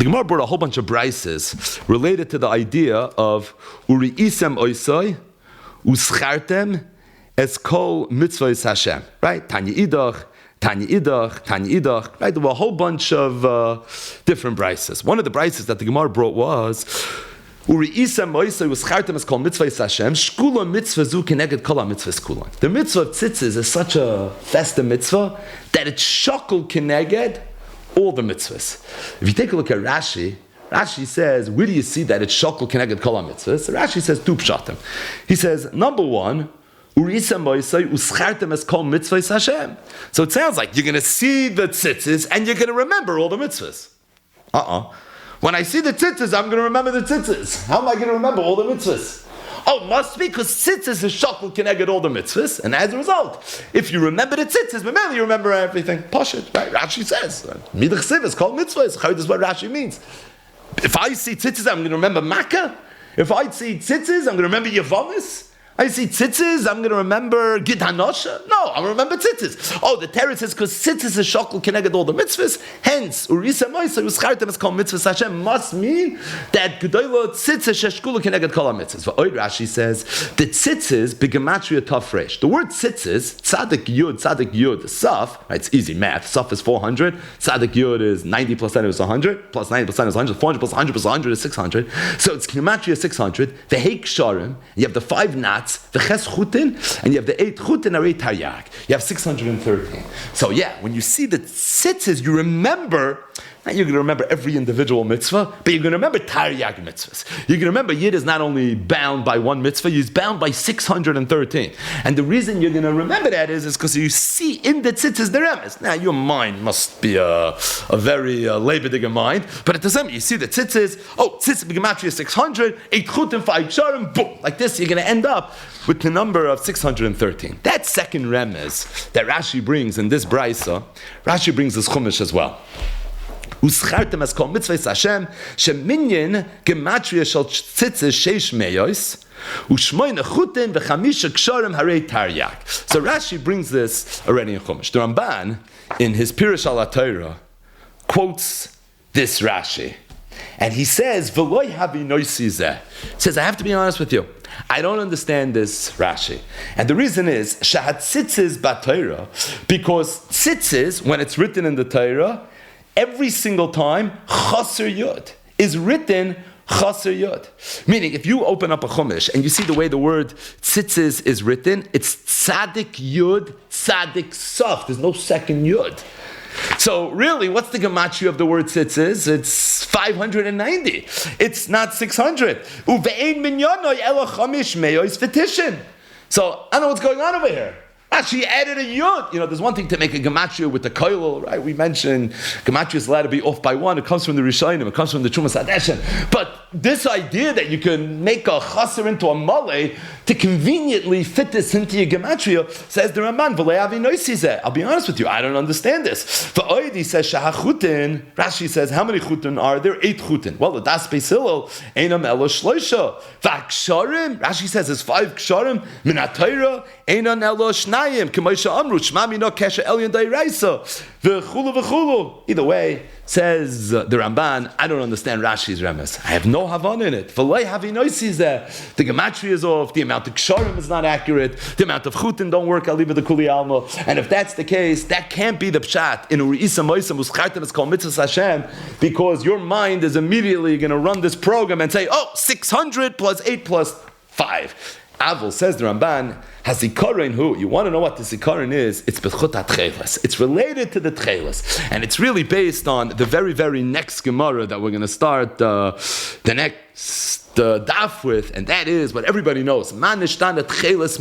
The Gemara brought a whole bunch of brises related to the idea of uri isem oisoi uschartem es kol mitzvahs Hashem. Right? Tanya idach, Tanya idach, Tanya idach. Right? There were a whole bunch of different brises. One of the brises that the Gemara brought was uri isem oisoi uschartem es kol mitzvahs Hashem shkula mitzvah zu keneged kol mitzvahs kula. The mitzvah of tzitzis is such a festive mitzvah that it's shakul keneged all the mitzvahs. If you take a look at Rashi, Rashi says, where do you see that it's shakul keneged kol mitzvahs? So Rashi says two pshatim. He says, number one, urisam boisai uschartem es kol mitzvahs Hashem. So it sounds like you're going to see the tzitzis and you're going to remember all the mitzvahs. When I see the tzitzis, I'm going to remember the tzitzis. How am I going to remember all the mitzvahs? Oh, must be because tzitzis is shakul keneged all the mitzvahs, and as a result, if you remember the tzitzis, but mainly you remember everything. Pashut, right? Rashi says, midach siv is called mitzvahs. This is what Rashi means. If I see tzitzis, I'm going to remember Makkah. If I see tzitzis, I'm going to remember Yavamis. I see tzitzis, I'm going to remember Gid Hanosha. No, I'm going to remember tzitzis. Oh, the teretz is because tzitzis is shakul keneged all the mitzvahs. Hence, urisa moisa uschartem is called mitzvahs Hashem must mean that gedolah tzitzis sheshkula keneged kol mitzvahs. But Oid Rashi says the tzitzis begematria tafresh. The word tzitzis, tzadik yud, saf. Right, it's easy math. Saf is 400. Tzadik yud is 90 plus 10 is 100. Plus 90 plus 10 is 100. 400 plus 100 plus 100 is 600. So it's gematria 600. The heik sharim. You have the 5 knots. The ches chutin, and you have the 8 chutin or 8 taryag. You have 613. So yeah, when you see the tzitzis, you remember. Not you're going to remember every individual mitzvah, but you're going to remember taryag mitzvahs. You're going to remember Yid is not only bound by one mitzvah, he's bound by 613. And the reason you're going to remember that is because you see in the tzitzis the remes. Now your mind must be a very labor-digger mind, but at the same time you see the tzitzis, tzitzis b'gematria 600, 8 chutim, 5 sharim, boom. Like this, you're going to end up with the number of 613. That second remes that Rashi brings in this brisa, Rashi brings this chumash as well. Uschartem es kol mitzvahs Hashem sheminyan gematria shel tzitzis sheish meyos ushmoyne chutin v'chamisha ksharim harei taryag. So Rashi brings this already in Chumash. The Ramban, in his Pirush al HaTorah, quotes this Rashi, and he says, "V'loy havi noisi zeh." Says, I have to be honest with you. I don't understand this Rashi. And the reason is, shahat tzitzis b'Torah, because tzitzis, when it's written in the Torah, every single time, chaser yud is written chaser yud. Meaning, if you open up a chumash and you see the way the word tzitzis is written, it's tzadik yud, tzadik sof. There's no second yud. So really, what's the gematria of the word tzitzis? It's 590. It's not 600. Uve'ein minyanoi ela chamish meyois fetishin. So I don't know what's going on over here. Actually, added a yud. There's one thing to make a gematria with the koilel, right? We mentioned gematria is allowed to be off by one. It comes from the Rishonim. It comes from the Trumas Hadeshen. But this idea that you can make a chaser into a male to conveniently fit this into your gematria, says the Ramban, I'll be honest with you, I don't understand this. The Oidi says, Shahachutin, Rashi says, how many chutin are there? 8 chutin. Well, the Das Beis Hillel, Einam Elo Shloisha. V'aksharim, Rashi says, there's 5 ksharim, min ha-Torah, Einan Elo Shnayim, K'moisha Amru, Shma Mino Kesha Elyon Dairaisa, v'chulu v'chulu. Either way, says the Ramban, I don't understand Rashi's remes. I have no Havan in it. V'loi havi noisis there. The gematria is off, the amount of ksharim is not accurate, the amount of chutin don't work, I'll leave it to Kuli Alma. And if that's the case, that can't be the pshat in Uri'isa Moisam Uschartem is called Mitzvahs Hashem, because your mind is immediately going to run this program and say, 600 plus 8 plus 5. Avol, says the Ramban, Hazikarin who? You want to know what the Zikarin is? It's B'chut HaTcheles. It's related to the Tcheles. And it's really based on the very, very next Gemara that we're going to start the next daf with, and that is what everybody knows. Why is Tcheles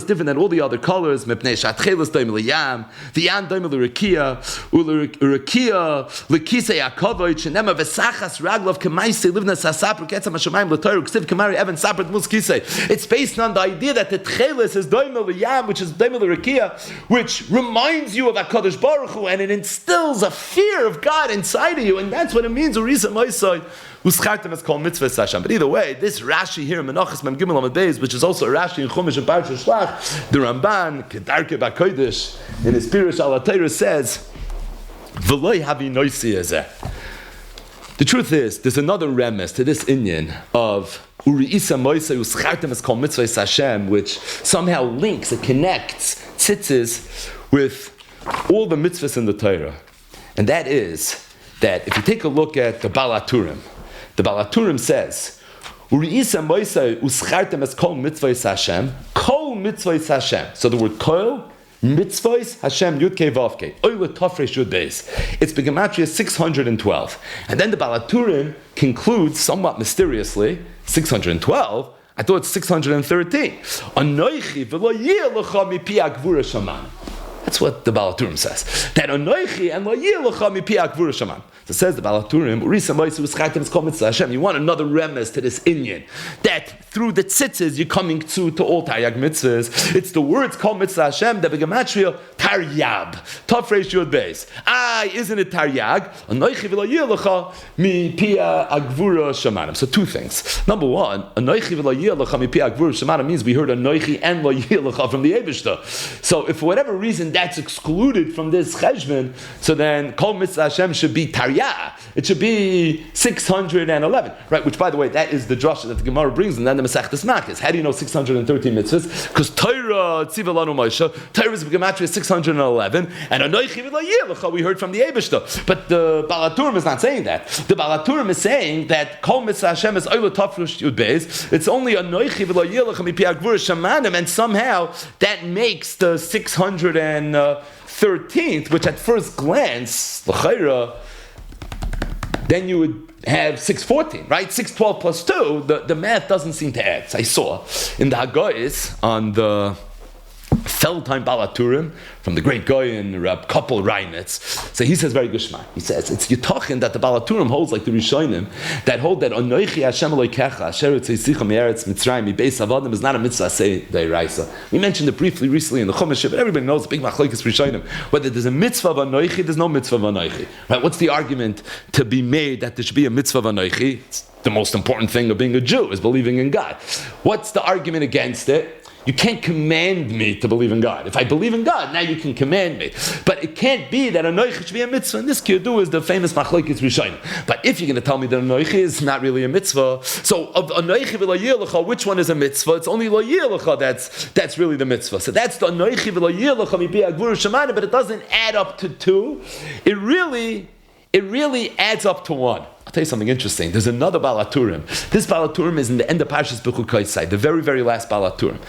different than all the other colors? The Yan doimel l'Rekia, U'Rekia l'Kisei HaKavod, Shenema v'Sachas Raglav K'maisei Livna Sasapr Ketzam HaShamayim l'Torah K'siv K'mari Evan Saprat Mus Kisei. It's based on the idea that the Tcheles is doimel l'Yam, which is doimel l'Rekia, which reminds you of HaKadosh Baruch Hu, and it instills a fear of God inside of you, and that's what it means. Urisa Moisai. Uschartem is called Mitzvohs Hashem. But either way, this Rashi here in Menachos Mem Gimel Amud Beis, which is also a Rashi in Chumash and Parshas Shlach, the Ramban, Kedarke B'Kodesh, in his Pirush al HaTorah says, V'loi havi noisi ezeh. The truth is, there's another remes to this inyan of Uri Isa Moisa Uschartem is called Mitzvohs Hashem, which somehow links, it connects tzitzis with all the mitzvahs in the Torah. And that is that if you take a look at the Baal HaTurim, the Baal HaTurim says, Uri Isa Moisa Uschartem is called Mitzvohs Hashem, Kol Mitzvohs Hashem. So the word Kol, Mitzvohs Hashem Yud Kei Vav Kei Oile Tafresh Yud Beis. It's Begematria 612, and then the Baal HaTurim concludes somewhat mysteriously 612. I thought it's 613. Anoichi v'lo yeh lecha mipi agvura shaman. That's what the Baal HaTurim says. That Anoichi and lo yeh lecha mipi agvura shaman. So says the Baal HaTurim, Urisa Moisu Uschartem is called Mitzvah Hashem. You want another remes to this inyan, that through the tzitzis you're coming to all Taryag mitzvahs. It's the words called Mitzvah Hashem, the Begematria Taryab. Tafresh Yud Beis. Isn't it Taryag? Anoichi v'lo yeh lecha mipi agvura shamanim. So two things. Number one, Anoichi v'lo yeh lecha mipi agvura shamanim means we heard Anoichi and lo yeh lecha from the Eibishter. So if for whatever reason that's excluded from this cheshbon, so then Kol Mitzvah Hashem should be Taryag. It should be 611, right? Which, by the way, that is the drasha that the Gemara brings, and then the Masechtas Makos. How do you know 613 mitzvahs? Because Torah Tziva Lanu Moshe, Torah is Gematria 611, and Anoichi v'lo yeh lecha we heard from the Eibishter. But the Baal HaTurim is not saying that. The Baal HaTurim is saying that Kol Mitzvah Hashem is Oile Tafresh Yud Beis. It's only Anoichi v'lo yeh lecha mipi agvura shamanim, and somehow that makes the 613th, which at first glance, l'chayra, then you would have 614, right? 612 plus 2, the math doesn't seem to add. So I saw in the Haggais on the Feldheim Baal HaTurim from the great Goyen Rab Koppel Reinitz. So he says very good. He says it's Yitachin that the Baal HaTurim holds like the Rishonim that hold that Anoichi Hashem Elokecha Asher Tzeichicha Me'eretz Mitzrayim Mibeis Avadim is not a mitzvah say Deiraisa. We mentioned it briefly recently in the Chumash, but everybody knows the big machlokes Rishonim. Whether there's a mitzvah of Anoichi, there's no mitzvah of Anoichi. Right? What's the argument to be made that there should be a mitzvah of Anoichi? It's the most important thing of being a Jew is believing in God. What's the argument against it? You can't command me to believe in God. If I believe in God, now you can command me. But it can't be that Anoichi should be a mitzvah. And this kiyadu is the famous machlokes Rishonim. But if you're going to tell me that Anoichi is not really a mitzvah, so of Anoichi v'lo yeh lecha, which one is a mitzvah? It's only lo yeh lecha that's really the mitzvah. So that's the Anoichi v'lo yeh lecha mipi agvura shemanim, but it doesn't add up to 2. It really adds up to 1. I'll tell you something interesting. There's another Baal HaTurim. This Baal HaTurim is in the end of Parshas Bechukosai, the very, very last Baal HaTurim.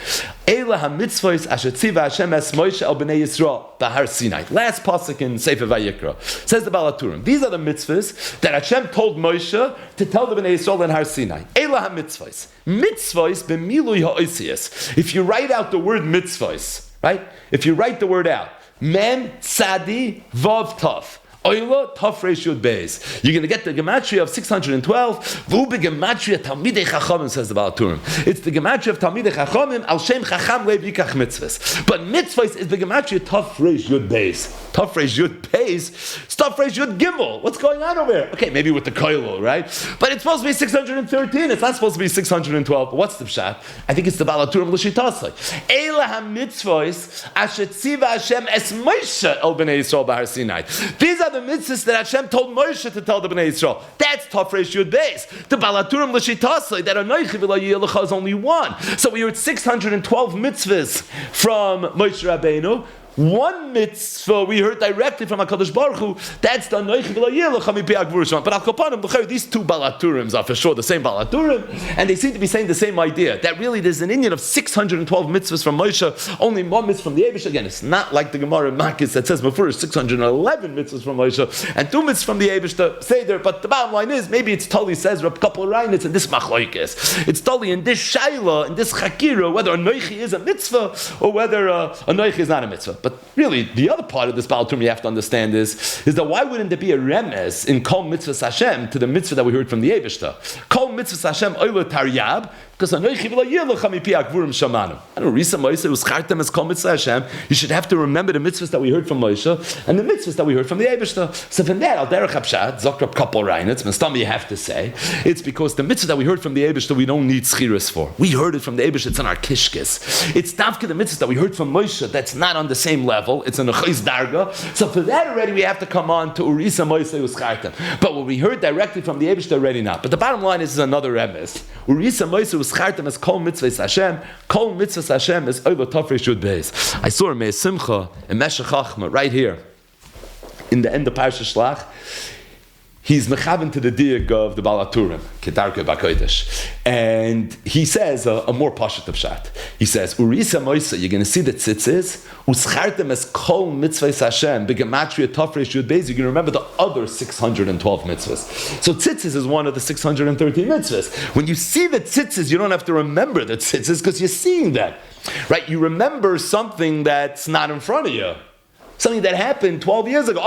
Eila ha-mitzvohs asher tziva Hashem es Moshe el b'nei Yisrael b'Har Sinai. Last pasuk in Sefer Vayikra. Says the Baal HaTurim. These are the mitzvahs that Hashem told Moshe to tell the b'nei Yisrael in Har Sinai. Eila ha-mitzvohs. Mitzvohs b'milui ha'oisias. If you write out the word mitzvohs, right? If you write the word out, Mem, Tzadi, Vav, Tov. Oila Tafresh Yud Beis. You're going to get the gematria of 612. V'ubi gematria Talmidei Chachamim, says the Baal HaTurim. It's the gematria of Talmidei Chachamim al Shem Chacham Lev Yikach Mitzvahs. But mitzvahs is the gematria Tafresh Yud Beis. Tafresh Yud Beis. It's Tafresh Yud Gimel. What's going on over here? Okay, maybe with the koilo, right? But it's supposed to be 613. It's not supposed to be 612. But what's the pshat? I think it's the Baal HaTurim l'shitasai. Eila ha-mitzvahs asher tziva Hashem es Moshe el b'nei Yisrael b'Har Sinai. These are the mitzvahs that Hashem told Moshe to tell the Bnei Yisrael. That's Tafresh Yud Beis. The Baal HaTurim l'shitasai that Anoichi v'lo yeh lecha is only 1. So we heard 612 mitzvahs from Moshe Rabbeinu. One mitzvah we heard directly from HaKadosh Baruch Hu, that's the Anoichi v'lo yeh lecha mipi agvura shamanim. But Al-Kopanim, these two Baal HaTurims are for sure the same Baal HaTurim, and they seem to be saying the same idea, that really there's an inyan of 612 mitzvahs from Moshe, only 1 mitzvah from the Eibush. Again, it's not like the Gemara in Makis that says before 611 mitzvahs from Moshe, and 2 mitzvahs from the Eibush to say there, but the bottom line is, maybe it's Tali says, Rab Koppel Reinitz, and this machlokes. It's Tali in this Shaila, in this Chakira, whether Anoichi is a mitzvah, or whether Anoichi is not a mitzvah. But really, the other part of this Baal HaTurim you have to understand is that why wouldn't there be a remes in Kol Mitzvahs Hashem to the mitzvah that we heard from the Eibishter? Kol mitzvahs Hashem oila taryab, because Anochi v'lo yirlecha mipi akvurim shamanu. I don't know, Risa Moshe uschartem as kol mitzvah Hashem. You should have to remember the mitzvahs that we heard from Moshe and the mitzvahs that we heard from the Eibishter. So from that, al derech hapshat, zokrab couple reinitz, mestami you have to say, it's because the mitzvah that we heard from the Eibishter we don't need schiras for. We heard it from the Eibishter, it's in our kishkis. It's dafka the mitzvahs that we heard from Moshe that's not on the same level, it's in a chayz darga. So for that already we have to come on to Urisa Moshe uschartem. But what we heard directly from the Eibishter already not. But the bottom line is another emes. Urisa Moshe uschartem as kol mitzvahs Hashem. Kol mitzvahs Hashem is over tafresh yud beis. I saw a Meir Simcha in Meshech Chachma right here in the end of Parsha Shlach. He's mechaven to the diag of the Balaturim, Kedarke Bakodesh, and he says a more pashut of pshat. He says, "Urisa Moisa, you're going to see the tzitzis uschartem as kol mitzvahs Hashem begematria tafresh yud beis. You're going to remember the other 612 mitzvahs. So tzitzis is one of the 613 mitzvahs. When you see the tzitzis, you don't have to remember the tzitzis because you're seeing that, right? You remember something that's not in front of you. Something that happened 12 years ago.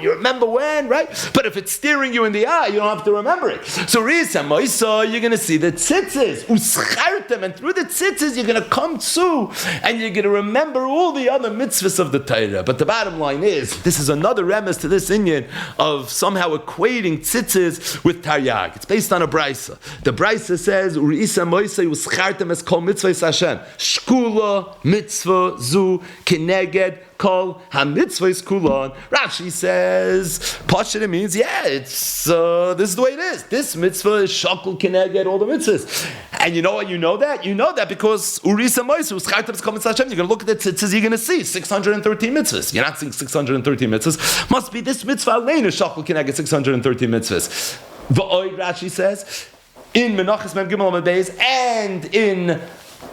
You remember when, right? But if it's staring you in the eye, you don't have to remember it. So Risa Moisa, you're going to see the tzitzis, uschartem, and through the tzitzis you're going to come to, and you're going to remember all the other mitzvahs of the Torah. But the bottom line is, this is another remes to this inyan of somehow equating tzitzis with taryag. It's based on a brisa. The brisa says, Risa Moisa, uschartem es kol mitzvahs Hashem. Shkula, mitzvah, zu, kineged, Kol ha-mitzvahs kulon. Rashi says, Pashut, it means, it's this is the way it is. This mitzvah is shakul keneged all the mitzvahs. And you know what? You know that? You know that because Urisa Moisu, Schaitab's Kamitz Hashem, you're going to look at the tzitzis, you're going to see 613 mitzvahs. You're not seeing 613 mitzvahs. Must be this mitzvah alone is shakul keneged 613 mitzvahs. V'oid, Rashi says, in Menachos Mem Gimel Amud Beis and in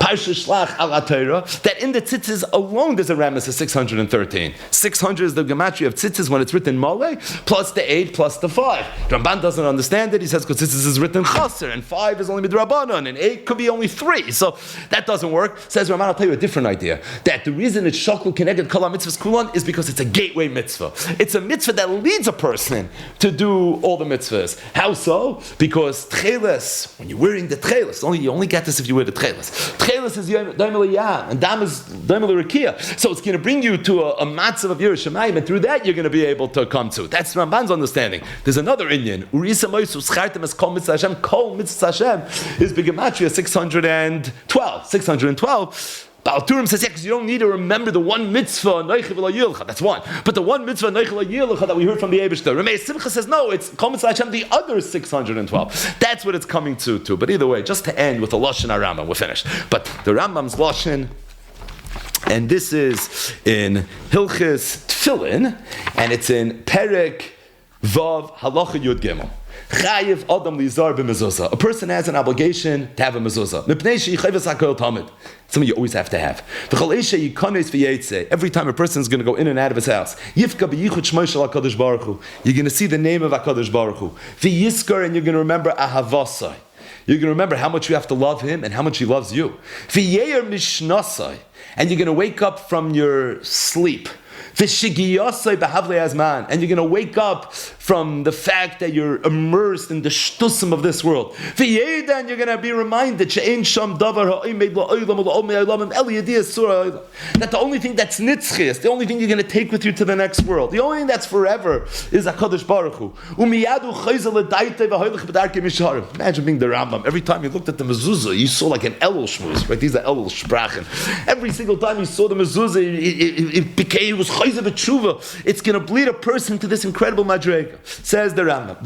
Parsha Shlach al Torah, that in the tzitzis alone there's a remes of 613. 600 is the gematria of tzitzis when it's written male, plus the 8, plus the 5. Ramban doesn't understand it. He says because tzitzis is written chaser, and 5 is only midrabanan, and 8 could be only 3. So that doesn't work. Says Ramban, I'll tell you a different idea. That the reason it's shakul keneged kol mitzvahs kulan is because it's a gateway mitzvah. It's a mitzvah that leads a person to do all the mitzvahs. How so? Because tcheles, when you're wearing the tcheles, you only get this if you wear the tcheles. Tcheles is daim eliyah, and dam is daim elikiah. So it's going to bring you to a matzav of Yerushalayim, and through that you're going to be able to come to. That's Ramban's understanding. There's another Inyan. Urisa moisu schartem as kol mitzvah Hashem. Kol mitzvah Hashem is begematria 612. 612. Baal Turim says, because you don't need to remember the one mitzvah, that's one. But the one mitzvah, that we heard from the Eibishter. Ramei Simcha says, no, it's Kol Mitzvah Hashem, the other 612. That's what it's coming to. But either way, just to end with a Lashon Rambam, we're finished. But the Rambam's Lashon, and this is in Hilchis Tfilin, and it's in Perek Vav Halacha Yud Gimel. Chayiv Adam Lizar b'mezuzah. A person has an obligation to have a mezuzah. Something you always have to have. Every time a person is going to go in and out of his house, you're going to see the name of HaKadosh Baruch Hu. And you're going to remember Ahavasai. You're going to remember how much you have to love him and how much he loves you. And you're going to wake up from your sleep. And you're going to wake up from the fact that you're immersed in the shtusim of this world. And you're going to be reminded that the only thing that's nitzchis, the only thing you're going to take with you to the next world, the only thing that's forever is HaKadosh Baruch Hu. Imagine being the Rambam. Every time you looked at the mezuzah, you saw like an Elul shmuz, right? These are Elul shprachen. Every single time you saw the mezuzah, it was it's going to bleed a person to this incredible madrega. Says the Rambam.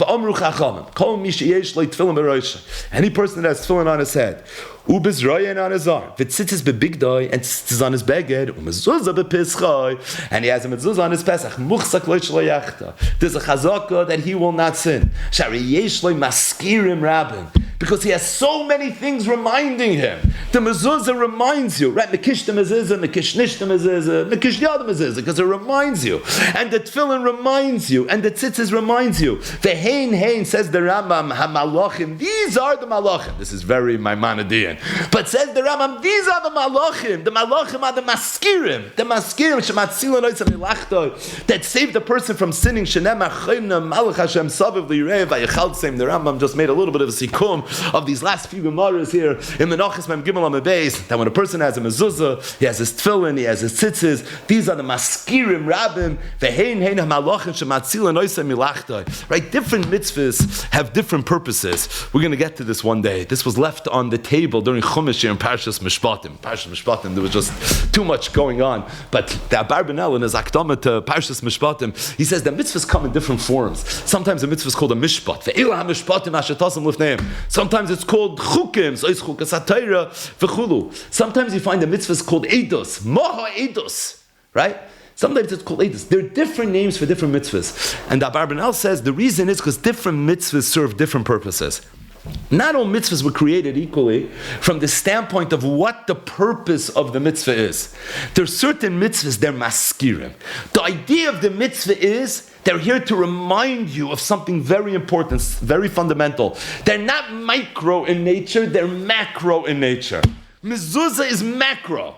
Any person that has tefillin on his head, ubizroyen on his arm, v'tzitzis bebigdoi, and tzitzis on his beged, umezuzah bepischoi, and he has a mezuzah on his pesach, muchsak lo yachta. There's a chazaka that he will not sin. Shari yesh lo maskirim rabin. Because he has so many things reminding him. The mezuzah reminds you, right? Mekish the mezuzah, mekish nish the mezuzah, mekish yad mezuzah, because it reminds you. And the tefillin reminds you, and the tzitzis reminds you. The hein, says the Rambam, ha-malachim, these are the malachim. This is very Maimonidean. But says the Rambam, these are the malachim. The malachim are the maskirim. The maskirim, shematzilan oitzam ilachtoi, that save the person from sinning. Shenem achayim malach Hashem saviv li'rei v'yichal tseim. The Rambam just made a little bit of a sikum of these last few Gemaras here in Menachos Mem Gimel Amud Beis, that when a person has a mezuzah, he has his tefillin, he has his tzitzis, these are the maskirim rabbim, ve'hein hein ha'malachim shematzilin oisem milachtai. Right? Different mitzvahs have different purposes. We're going to get to this one day. This was left on the table during Chumash here in Parshas Mishpatim. Parshas Mishpatim, there was just too much going on. But the Abarbanel in his Akdama to Parshas Mishpatim, he says that mitzvahs come in different forms. Sometimes a mitzvah is called a mishpat. Sometimes it's called chukim. Sometimes you find the mitzvah is called eidos. Maha eidos. Right? Sometimes it's called eidos. There are different names for different mitzvahs. And the Abarbanel says the reason is because different mitzvahs serve different purposes. Not all mitzvahs were created equally from the standpoint of what the purpose of the mitzvah is. There are certain mitzvahs, they're maskirim. The idea of the mitzvah is they're here to remind you of something very important, very fundamental. They're not micro in nature, they're macro in nature. Mezuzah is macro.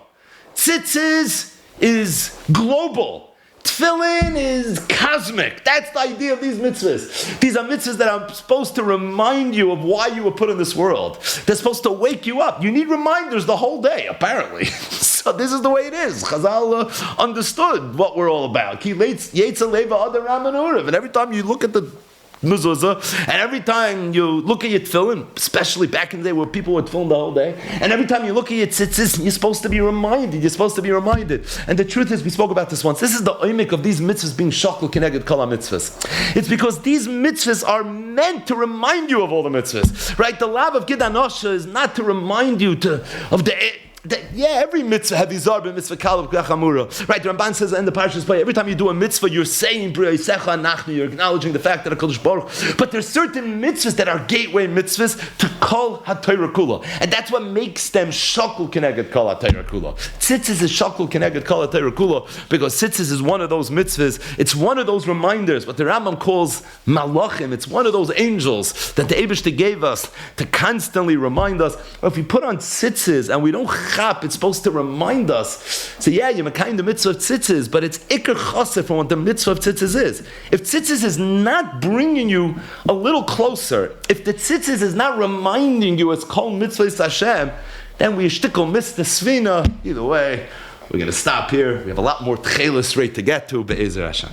Tzitzis is global. Tefillin is cosmic. That's the idea of these mitzvahs. These are mitzvahs that are supposed to remind you of why you were put in this world. They're supposed to wake you up. You need reminders the whole day, apparently. So this is the way it is. Chazal understood what we're all about. And every time you look at the mezuzah, and every time you look at your tefillin, especially back in the day where people would tefillin the whole day, and every time you look at your tzitzis, you're supposed to be reminded. And the truth is, we spoke about this once. This is the oimik of these mitzvahs being shakul keneged kol mitzvahs. It's because these mitzvahs are meant to remind you of all the mitzvahs, right? The lav of Gidanosha is not to remind you every mitzvah had these zarba mitzvah kalv kachamura. Right, the Ramban says in the Parshas Bay, every time you do a mitzvah, you're saying B'Yaisecha Nachnu, you're acknowledging the fact that HaKadosh Baruch. But there's certain mitzvahs that are gateway mitzvahs to Kol HaTorah Kula, and that's what makes them shakul keneged Kol HaTorah Kula. Tzitzis is shakul keneged Kol HaTorah Kula because tzitzis is one of those mitzvahs. It's one of those reminders, what the Rambam calls malachim. It's one of those angels that the Eibishter gave us to constantly remind us. If we put on tzitzis and we don't it's supposed to remind us. So you're kind of mitzvah of tzitzis, but it's ikar chassid from what the mitzvah of tzitzis is. If tzitzis is not bringing you a little closer, if the tzitzis is not reminding you it's called mitzvahs Hashem, then we shtickle miss the svina. Either way, we're going to stop here. We have a lot more tchelis rate to get to, be'ezer Hashem.